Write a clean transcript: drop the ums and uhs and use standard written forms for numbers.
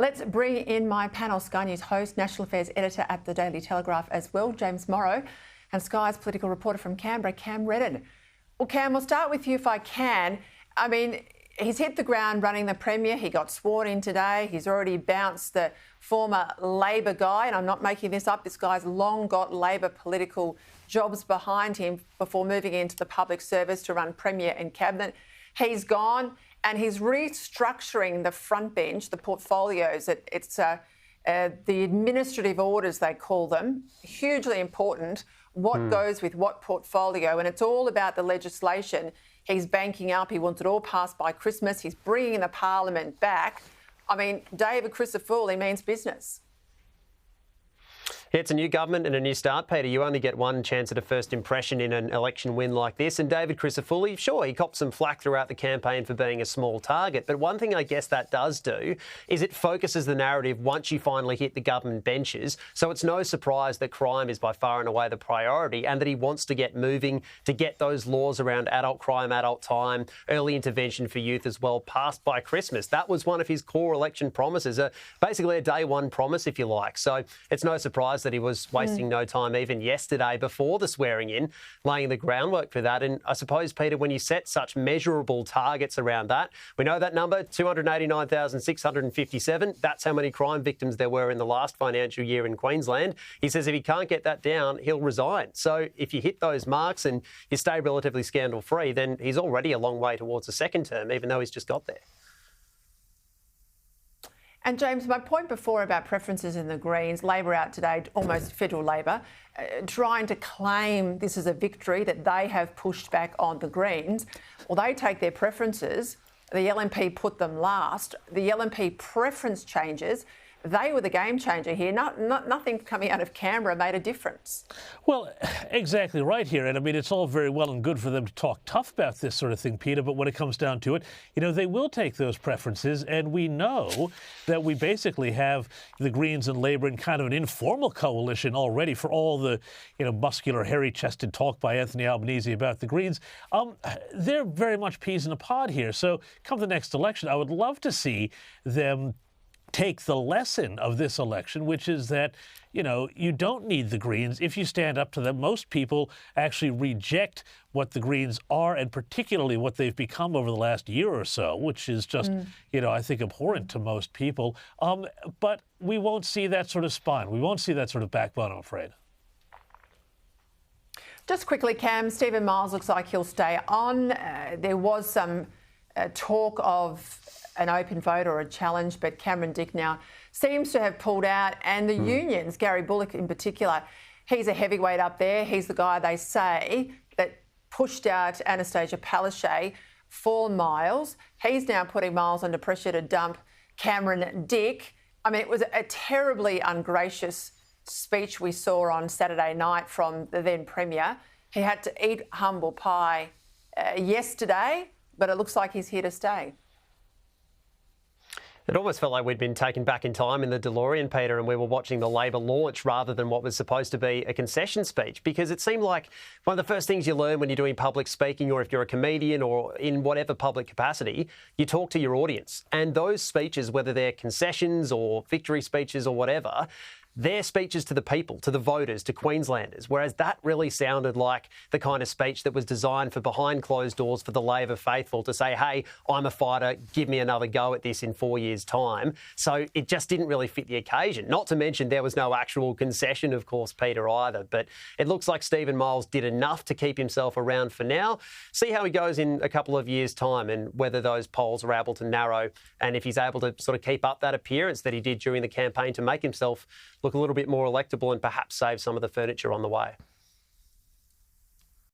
Let's bring in my panel, Sky News host, National Affairs Editor at the Daily Telegraph as well, James Morrow, and Sky's political reporter from Canberra, Cam Redden. Well, Cam, we'll start with you if I can. I mean, he's hit the ground running, the Premier. He got sworn in today. He's already bounced the former Labor guy, and I'm not making this up. This guy's long got Labor political jobs behind him before moving into the public service to run Premier and Cabinet. He's gone and he's restructuring the front bench, the portfolios. It's the administrative orders, they call them, hugely important. What goes with what portfolio, and it's all about the legislation he's banking up. He wants it all passed by Christmas. He's bringing the parliament back. I mean, David Crisafulli means business. Yeah, it's a new government and a new start, Peter. You only get one chance at a first impression in an election win like this. And David Crisafulli, sure, he copped some flack throughout the campaign for being a small target. But one thing I guess that does do is it focuses the narrative once you finally hit the government benches. So it's no surprise that crime is by far and away the priority and that he wants to get moving to get those laws around adult crime, adult time, early intervention for youth as well passed by Christmas. That was one of his core election promises, basically a day one promise, if you like. So it's no surprise that he was wasting no time even yesterday before the swearing in, laying the groundwork for that. And I suppose, Peter, when you set such measurable targets around that, we know that number, 289,657, that's how many crime victims there were in the last financial year in Queensland. He says if he can't get that down, he'll resign. So if you hit those marks and you stay relatively scandal-free, then he's already a long way towards a second term, even though he's just got there. And James, my point before about preferences in the Greens, Labor out today, almost federal Labor, trying to claim this is a victory that they have pushed back on the Greens. Well, they take their preferences. The LNP put them last. The LNP preference changes. They were the game changer here. Nothing coming out of Canberra made a difference. Well, exactly right here. And I mean, it's all very well and good for them to talk tough about this sort of thing, Peter. But when it comes down to it, you know, they will take those preferences. And we know that we basically have the Greens and Labor in kind of an informal coalition already for all the, you know, muscular, hairy-chested talk by Anthony Albanese about the Greens. They're very much peas in a pod here. So come the next election, I would love to see them take the lesson of this election, which is that, you know, you don't need the Greens if you stand up to them. Most people actually reject what the Greens are, and particularly what they've become over the last year or so, which is just, you know, I think abhorrent to most people. But we won't see that sort of spine. We won't see that sort of backbone, I'm afraid. Just quickly, Cam, Stephen Miles looks like he'll stay on. There was some talk of an open vote or a challenge, but Cameron Dick now seems to have pulled out. And the unions, Gary Bullock in particular, he's a heavyweight up there. He's the guy, they say, that pushed out Anastasia Palaszczuk for Miles. He's now putting Miles under pressure to dump Cameron Dick. I mean, it was a terribly ungracious speech we saw on Saturday night from the then Premier. He had to eat humble pie yesterday, but it looks like he's here to stay. It almost felt like we'd been taken back in time in the DeLorean, Peter, and we were watching the Labor launch rather than what was supposed to be a concession speech, because it seemed like one of the first things you learn when you're doing public speaking, or if you're a comedian or in whatever public capacity, you talk to your audience. And those speeches, whether they're concessions or victory speeches or whatever, they're speeches to the people, to the voters, to Queenslanders, whereas that really sounded like the kind of speech that was designed for behind closed doors for the Labor faithful to say, hey, I'm a fighter, give me another go at this in 4 years' time. So it just didn't really fit the occasion. Not to mention there was no actual concession, of course, Peter, either. But it looks like Stephen Miles did enough to keep himself around for now. See how he goes in a couple of years' time and whether those polls are able to narrow and if he's able to sort of keep up that appearance that he did during the campaign to make himself look a little bit more electable and perhaps save some of the furniture on the way.